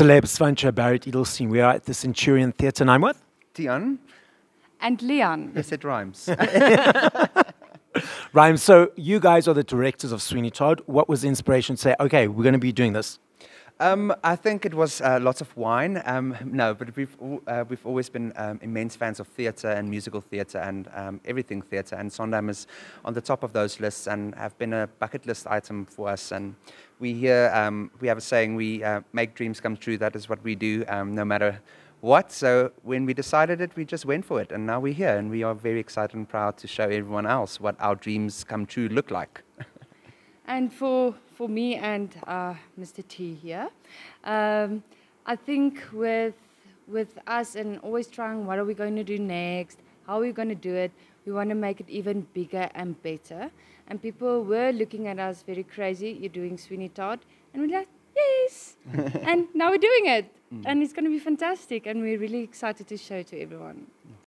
Celeb, Svancha, Barrett, Edelstein. We are at the Centurion Theatre, and I'm with Tian? And Leon. Yes, it rhymes. Rhymes. So you guys are the directors of Sweeney Todd. What was the inspiration to say, okay, we're going to be doing this? I think it was lots of wine. No, but we've always been immense fans of theatre and musical theatre and everything theatre. And Sondheim is on the top of those lists and have been a bucket list item for us. And we have a saying, we make dreams come true. That is what we do, no matter what. So when we decided it, we just went for it. And now we're here, and we are very excited and proud to show everyone else what our dreams come true look like. And for me and Mr. T here, I think with us and always trying what are we going to do next, how are we going to do it, we want to make it even bigger and better. And people were looking at us very crazy, you're doing Sweeney Todd, and we're like, yes! And now we're doing it, and it's going to be fantastic, and we're really excited to show it to everyone.